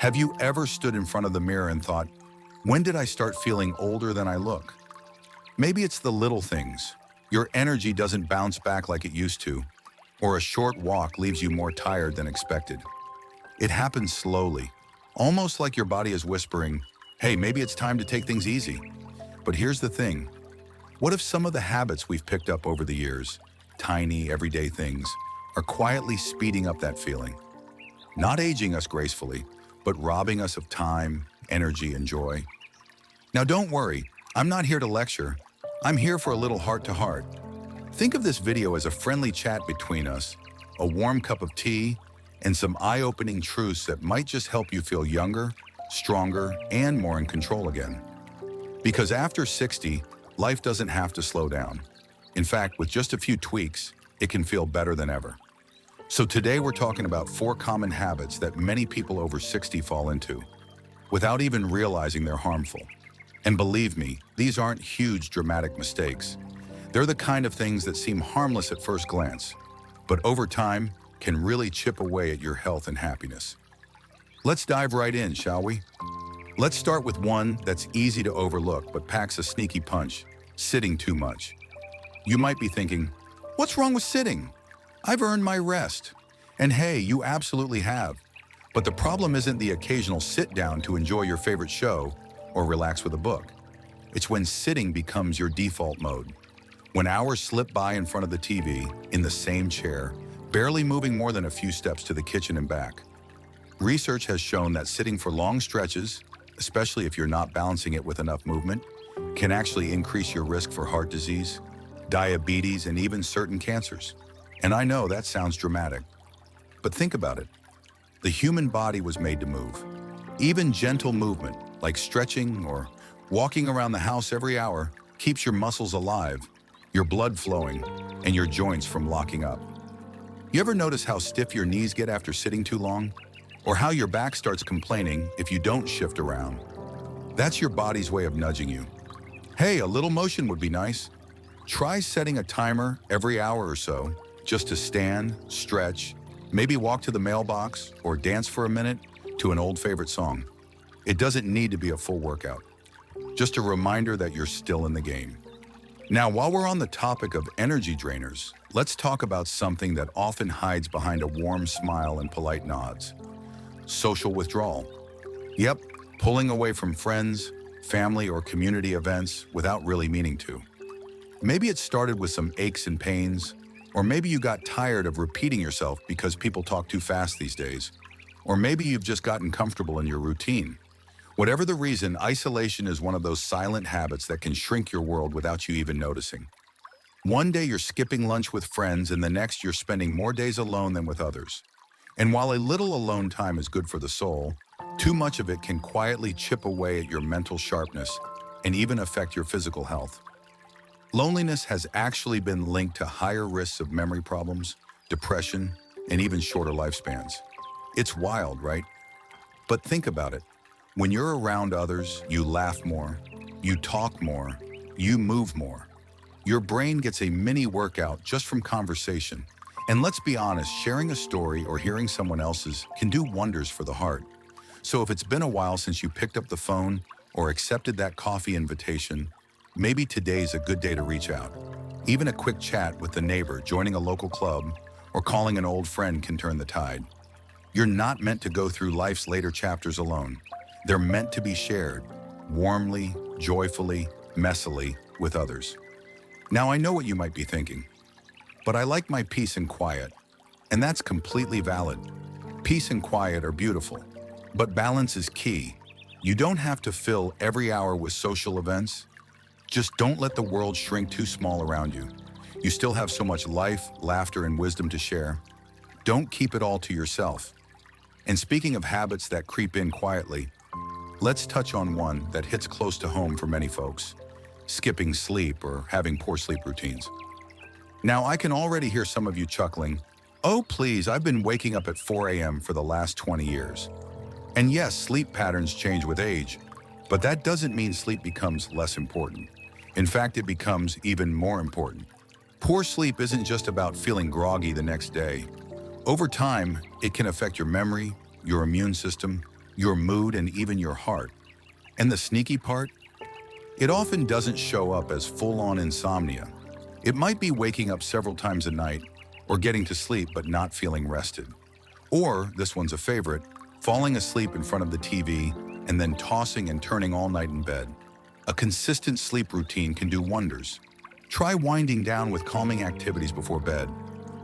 Have you ever stood in front of the mirror and thought, when did I start feeling older than I look? Maybe it's the little things. Your energy doesn't bounce back like it used to, or a short walk leaves you more tired than expected. It happens slowly, almost like your body is whispering, hey, maybe it's time to take things easy. But here's the thing. What if some of the habits we've picked up over the years, tiny, everyday things, are quietly speeding up that feeling? Not aging us gracefully, but robbing us of time, energy, and joy. Now don't worry, I'm not here to lecture. I'm here for a little heart-to-heart. Think of this video as a friendly chat between us, a warm cup of tea, and some eye-opening truths that might just help you feel younger, stronger, and more in control again. Because after 60, life doesn't have to slow down. In fact, with just a few tweaks, it can feel better than ever. So today we're talking about 4 common habits that many people over 60 fall into, without even realizing they're harmful. And believe me, these aren't huge dramatic mistakes. They're the kind of things that seem harmless at first glance, but over time can really chip away at your health and happiness. Let's dive right in, shall we? Let's start with one that's easy to overlook but packs a sneaky punch: sitting too much. You might be thinking, what's wrong with sitting? I've earned my rest. And hey, you absolutely have. But the problem isn't the occasional sit down to enjoy your favorite show or relax with a book. It's when sitting becomes your default mode. When hours slip by in front of the TV, in the same chair, barely moving more than a few steps to the kitchen and back. Research has shown that sitting for long stretches, especially if you're not balancing it with enough movement, can actually increase your risk for heart disease, diabetes, and even certain cancers. And I know that sounds dramatic, but think about it. The human body was made to move. Even gentle movement, like stretching or walking around the house every hour, keeps your muscles alive, your blood flowing, and your joints from locking up. You ever notice how stiff your knees get after sitting too long? Or how your back starts complaining if you don't shift around? That's your body's way of nudging you. Hey, a little motion would be nice. Try setting a timer every hour or so, just to stand, stretch, maybe walk to the mailbox or dance for a minute to an old favorite song. It doesn't need to be a full workout. Just a reminder that you're still in the game. Now, while we're on the topic of energy drainers, let's talk about something that often hides behind a warm smile and polite nods. Social withdrawal. Yep, pulling away from friends, family, or community events without really meaning to. Maybe it started with some aches and pains, or maybe you got tired of repeating yourself because people talk too fast these days. Or maybe you've just gotten comfortable in your routine. Whatever the reason, isolation is one of those silent habits that can shrink your world without you even noticing. One day you're skipping lunch with friends, and the next you're spending more days alone than with others. And while a little alone time is good for the soul, too much of it can quietly chip away at your mental sharpness and even affect your physical health. Loneliness has actually been linked to higher risks of memory problems, depression, and even shorter lifespans. It's wild, right? But think about it. When you're around others, you laugh more, you talk more, you move more. Your brain gets a mini workout just from conversation. And let's be honest, sharing a story or hearing someone else's can do wonders for the heart. So if it's been a while since you picked up the phone or accepted that coffee invitation, maybe today's a good day to reach out. Even a quick chat with the neighbor, joining a local club, or calling an old friend can turn the tide. You're not meant to go through life's later chapters alone. They're meant to be shared, warmly, joyfully, messily, with others. Now I know what you might be thinking, but I like my peace and quiet, and that's completely valid. Peace and quiet are beautiful, but balance is key. You don't have to fill every hour with social events. Just don't let the world shrink too small around you. You still have so much life, laughter, and wisdom to share. Don't keep it all to yourself. And speaking of habits that creep in quietly, let's touch on one that hits close to home for many folks: skipping sleep or having poor sleep routines. Now, I can already hear some of you chuckling, oh please, I've been waking up at 4 a.m. for the last 20 years. And yes, sleep patterns change with age, but that doesn't mean sleep becomes less important. In fact, it becomes even more important. Poor sleep isn't just about feeling groggy the next day. Over time, it can affect your memory, your immune system, your mood, and even your heart. And the sneaky part? It often doesn't show up as full-on insomnia. It might be waking up several times a night or getting to sleep but not feeling rested. Or, this one's a favorite, falling asleep in front of the TV and then tossing and turning all night in bed. A consistent sleep routine can do wonders. Try winding down with calming activities before bed,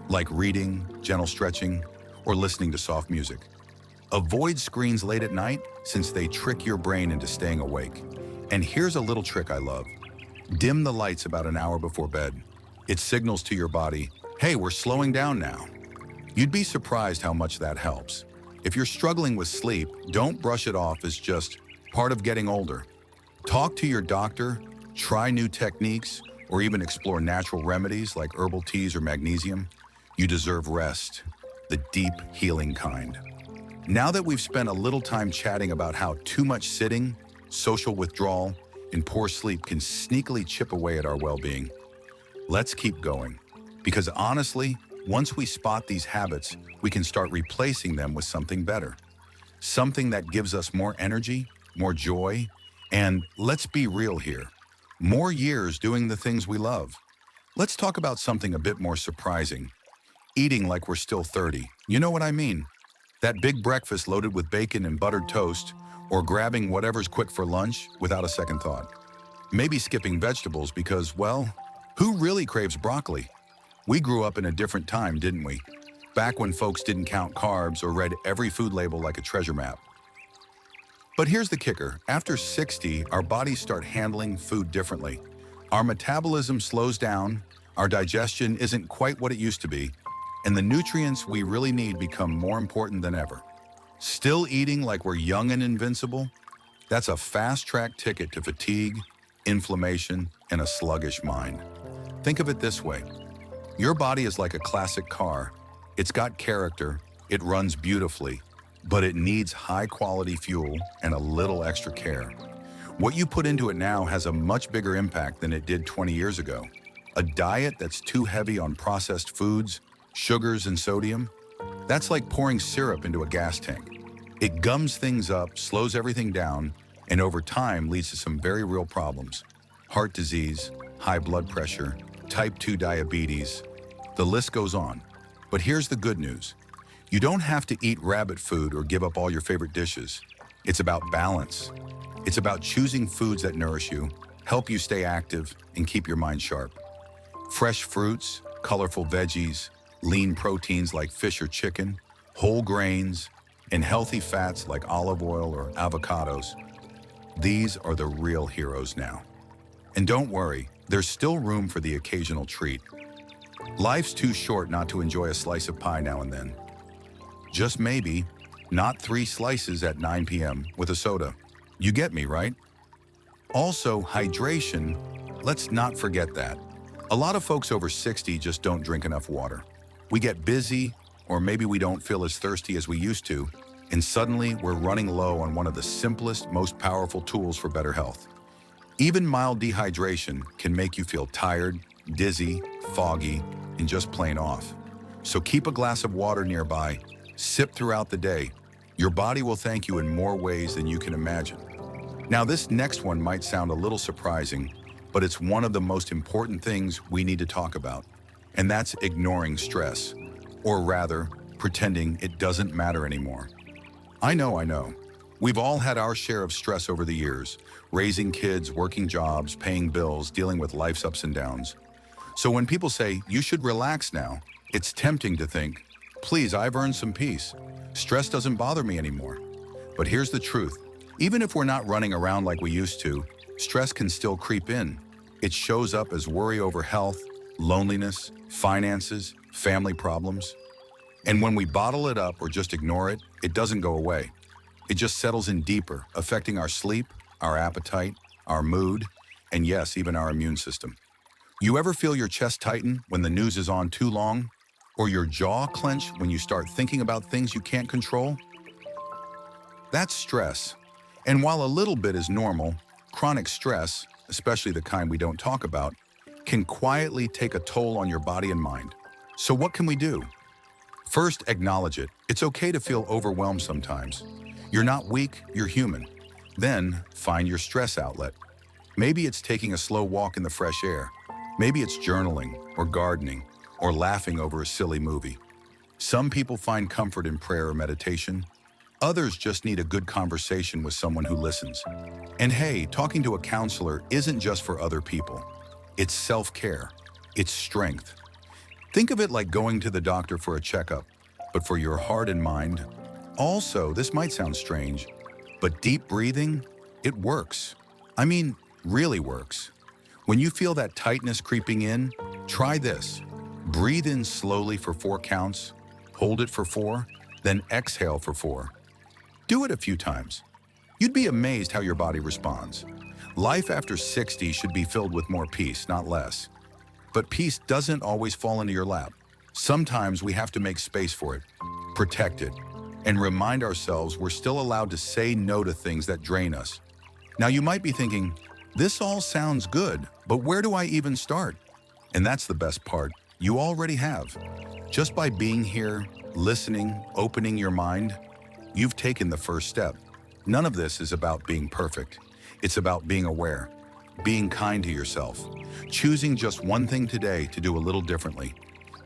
like reading, gentle stretching, or listening to soft music. Avoid screens late at night since they trick your brain into staying awake. And here's a little trick I love. Dim the lights about an hour before bed. It signals to your body, hey, we're slowing down now. You'd be surprised how much that helps. If you're struggling with sleep, don't brush it off as just part of getting older. Talk to your doctor, try new techniques, or even explore natural remedies like herbal teas or magnesium. You deserve rest, the deep, healing kind. Now that we've spent a little time chatting about how too much sitting, social withdrawal, and poor sleep can sneakily chip away at our well-being, let's keep going. Because honestly, once we spot these habits, we can start replacing them with something better. Something that gives us more energy, more joy, and let's be real here, more years doing the things we love. Let's talk about something a bit more surprising. Eating like we're still 30. You know what I mean? That big breakfast loaded with bacon and buttered toast, or grabbing whatever's quick for lunch without a second thought. Maybe skipping vegetables because, well, who really craves broccoli? We grew up in a different time, didn't we? Back when folks didn't count carbs or read every food label like a treasure map. But here's the kicker. After 60, our bodies start handling food differently. Our metabolism slows down, our digestion isn't quite what it used to be, and the nutrients we really need become more important than ever. Still eating like we're young and invincible? That's a fast-track ticket to fatigue, inflammation, and a sluggish mind. Think of it this way. Your body is like a classic car. It's got character, it runs beautifully, but it needs high-quality fuel and a little extra care. What you put into it now has a much bigger impact than it did 20 years ago. A diet that's too heavy on processed foods, sugars, and sodium, that's like pouring syrup into a gas tank. It gums things up, slows everything down, and over time leads to some very real problems. Heart disease, high blood pressure, type 2 diabetes, the list goes on. But here's the good news. You don't have to eat rabbit food or give up all your favorite dishes. It's about balance. It's about choosing foods that nourish you, help you stay active, and keep your mind sharp. Fresh fruits, colorful veggies, lean proteins like fish or chicken, whole grains, and healthy fats like olive oil or avocados. These are the real heroes now. And don't worry, there's still room for the occasional treat. Life's too short not to enjoy a slice of pie now and then. Just maybe, not 3 slices at 9 p.m. with a soda. You get me, right? Also, hydration, let's not forget that. A lot of folks over 60 just don't drink enough water. We get busy, or maybe we don't feel as thirsty as we used to, and suddenly we're running low on one of the simplest, most powerful tools for better health. Even mild dehydration can make you feel tired, dizzy, foggy, and just plain off. So keep a glass of water nearby, sip throughout the day. Your body will thank you in more ways than you can imagine. Now, this next one might sound a little surprising, but it's one of the most important things we need to talk about, and that's ignoring stress, or rather, pretending it doesn't matter anymore. I know. We've all had our share of stress over the years, raising kids, working jobs, paying bills, dealing with life's ups and downs. So when people say, you should relax now, it's tempting to think, please, I've earned some peace. Stress doesn't bother me anymore. But here's the truth. Even if we're not running around like we used to, stress can still creep in. It shows up as worry over health, loneliness, finances, family problems. And when we bottle it up or just ignore it, it doesn't go away. It just settles in deeper, affecting our sleep, our appetite, our mood, and yes, even our immune system. You ever feel your chest tighten when the news is on too long? Or your jaw clench when you start thinking about things you can't control? That's stress. And while a little bit is normal, chronic stress, especially the kind we don't talk about, can quietly take a toll on your body and mind. So what can we do? First, acknowledge it. It's okay to feel overwhelmed sometimes. You're not weak, you're human. Then, find your stress outlet. Maybe it's taking a slow walk in the fresh air. Maybe it's journaling, or gardening, or laughing over a silly movie. Some people find comfort in prayer or meditation. Others just need a good conversation with someone who listens. And hey, talking to a counselor isn't just for other people. It's self-care. It's strength. Think of it like going to the doctor for a checkup, but for your heart and mind. Also, this might sound strange, but deep breathing, it works. I mean, really works. When you feel that tightness creeping in, try this. Breathe in slowly for 4 counts, hold it for 4, then exhale for 4. Do it a few times. You'd be amazed how your body responds. Life after 60 should be filled with more peace, not less. But peace doesn't always fall into your lap. Sometimes we have to make space for it, protect it, and remind ourselves we're still allowed to say no to things that drain us. Now you might be thinking, this all sounds good, but where do I even start? And that's the best part. You already have. Just by being here, listening, opening your mind, you've taken the first step. None of this is about being perfect. It's about being aware, being kind to yourself, choosing just one thing today to do a little differently.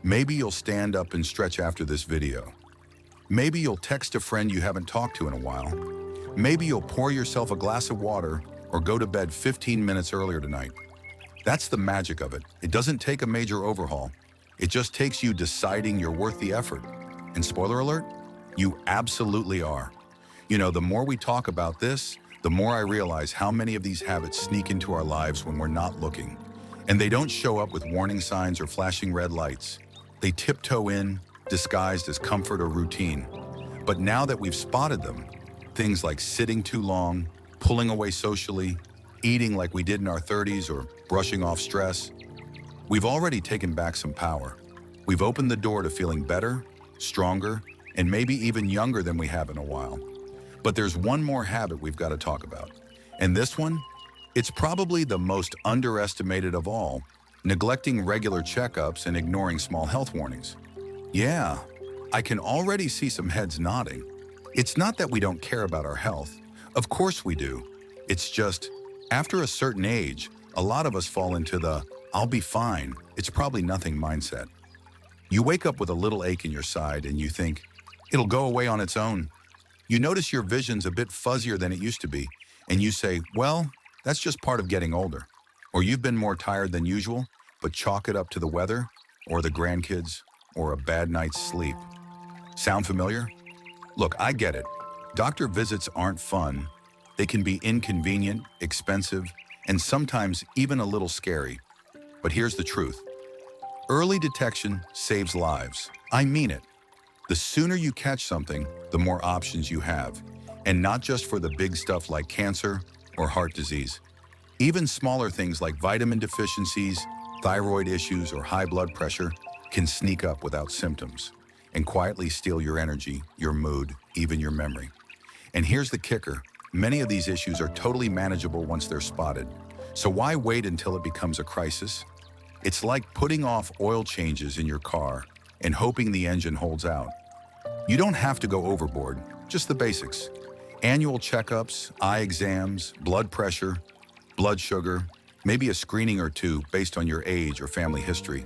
Maybe you'll stand up and stretch after this video. Maybe you'll text a friend you haven't talked to in a while. Maybe you'll pour yourself a glass of water or go to bed 15 minutes earlier tonight. That's the magic of it. It doesn't take a major overhaul. It just takes you deciding you're worth the effort. And spoiler alert, you absolutely are. You know, the more we talk about this, the more I realize how many of these habits sneak into our lives when we're not looking. And they don't show up with warning signs or flashing red lights. They tiptoe in, disguised as comfort or routine. But now that we've spotted them, things like sitting too long, pulling away socially, eating like we did in our 30s, or brushing off stress, we've already taken back some power. We've opened the door to feeling better, stronger, and maybe even younger than we have in a while. But there's one more habit we've got to talk about. And this one, it's probably the most underestimated of all, neglecting regular checkups and ignoring small health warnings. Yeah, I can already see some heads nodding. It's not that we don't care about our health. Of course we do. It's just, after a certain age, a lot of us fall into the, I'll be fine, it's probably nothing mindset. You wake up with a little ache in your side and you think, it'll go away on its own. You notice your vision's a bit fuzzier than it used to be, and you say, well, that's just part of getting older. Or you've been more tired than usual, but chalk it up to the weather, or the grandkids, or a bad night's sleep. Sound familiar? Look, I get it. Doctor visits aren't fun. They can be inconvenient, expensive, and sometimes even a little scary. But here's the truth. Early detection saves lives. I mean it. The sooner you catch something, the more options you have. And not just for the big stuff like cancer or heart disease. Even smaller things like vitamin deficiencies, thyroid issues, or high blood pressure can sneak up without symptoms and quietly steal your energy, your mood, even your memory. And here's the kicker. Many of these issues are totally manageable once they're spotted. So why wait until it becomes a crisis? It's like putting off oil changes in your car and hoping the engine holds out. You don't have to go overboard, just the basics. Annual checkups, eye exams, blood pressure, blood sugar, maybe a screening or two based on your age or family history.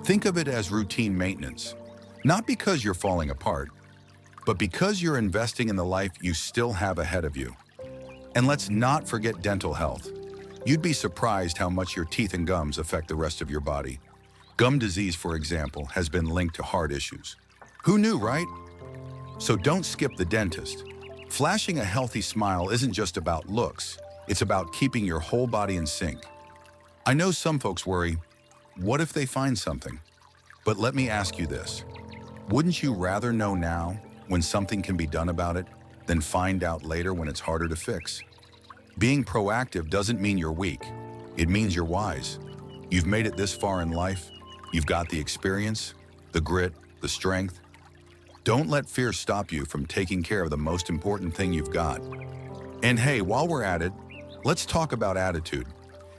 Think of it as routine maintenance, not because you're falling apart, but because you're investing in the life you still have ahead of you. And let's not forget dental health. You'd be surprised how much your teeth and gums affect the rest of your body. Gum disease, for example, has been linked to heart issues. Who knew, right? So don't skip the dentist. Flashing a healthy smile isn't just about looks, it's about keeping your whole body in sync. I know some folks worry, what if they find something? But let me ask you this. Wouldn't you rather know now, when something can be done about it, than find out later when it's harder to fix? Being proactive doesn't mean you're weak. It means you're wise. You've made it this far in life. You've got the experience, the grit, the strength. Don't let fear stop you from taking care of the most important thing you've got. And hey, while we're at it, let's talk about attitude.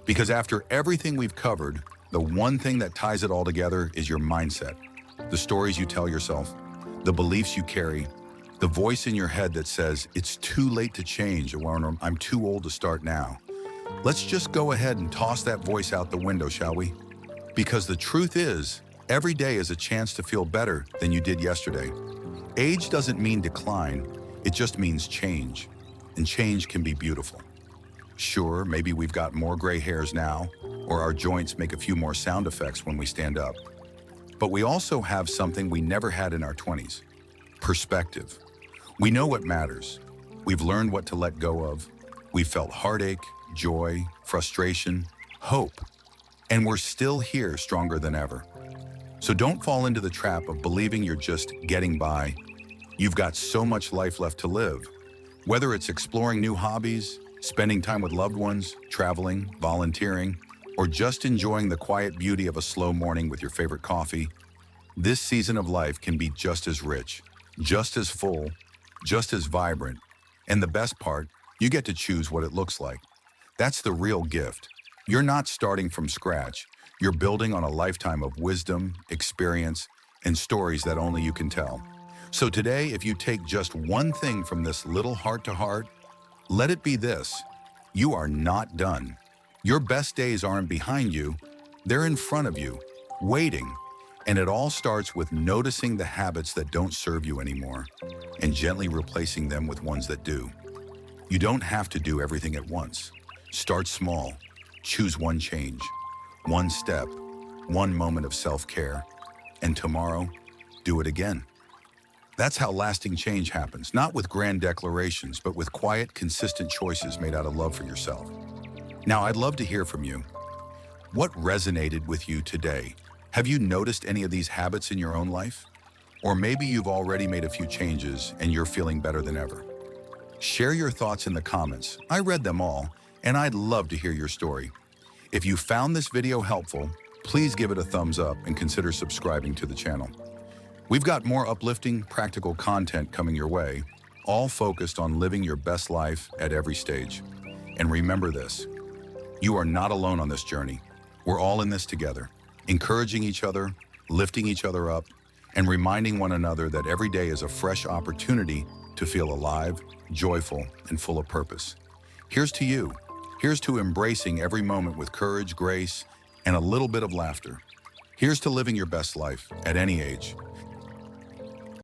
Because after everything we've covered, the one thing that ties it all together is your mindset. The stories you tell yourself, the beliefs you carry, The voice in your head that says, it's too late to change, or I'm too old to start now. Let's just go ahead and toss that voice out the window, shall we? Because the truth is, every day is a chance to feel better than you did yesterday. Age doesn't mean decline, it just means change. And change can be beautiful. Sure, maybe we've got more gray hairs now, or our joints make a few more sound effects when we stand up. But we also have something we never had in our 20s, perspective. We know what matters. We've learned what to let go of. We've felt heartache, joy, frustration, hope, and we're still here stronger than ever. So don't fall into the trap of believing you're just getting by. You've got so much life left to live. Whether it's exploring new hobbies, spending time with loved ones, traveling, volunteering, or just enjoying the quiet beauty of a slow morning with your favorite coffee, this season of life can be just as rich, just as full, just as vibrant. And the best part, you get to choose what it looks like. That's the real gift. You're not starting from scratch. You're building on a lifetime of wisdom, experience, and stories that only you can tell. So today, if you take just one thing from this little heart-to-heart, let it be this: you are not done. Your best days aren't behind you, they're in front of you, waiting. And it all starts with noticing the habits that don't serve you anymore and gently replacing them with ones that do. You don't have to do everything at once. Start small. Choose one change, one step, one moment of self-care, and tomorrow, do it again. That's how lasting change happens, not with grand declarations, but with quiet, consistent choices made out of love for yourself. Now, I'd love to hear from you. What resonated with you today? Have you noticed any of these habits in your own life? Or maybe you've already made a few changes and you're feeling better than ever. Share your thoughts in the comments. I read them all, and I'd love to hear your story. If you found this video helpful, please give it a thumbs up and consider subscribing to the channel. We've got more uplifting, practical content coming your way, all focused on living your best life at every stage. And remember this: you are not alone on this journey. We're all in this together, encouraging each other, lifting each other up, and reminding one another that every day is a fresh opportunity to feel alive, joyful, and full of purpose. Here's to you. Here's to embracing every moment with courage, grace, and a little bit of laughter. Here's to living your best life at any age.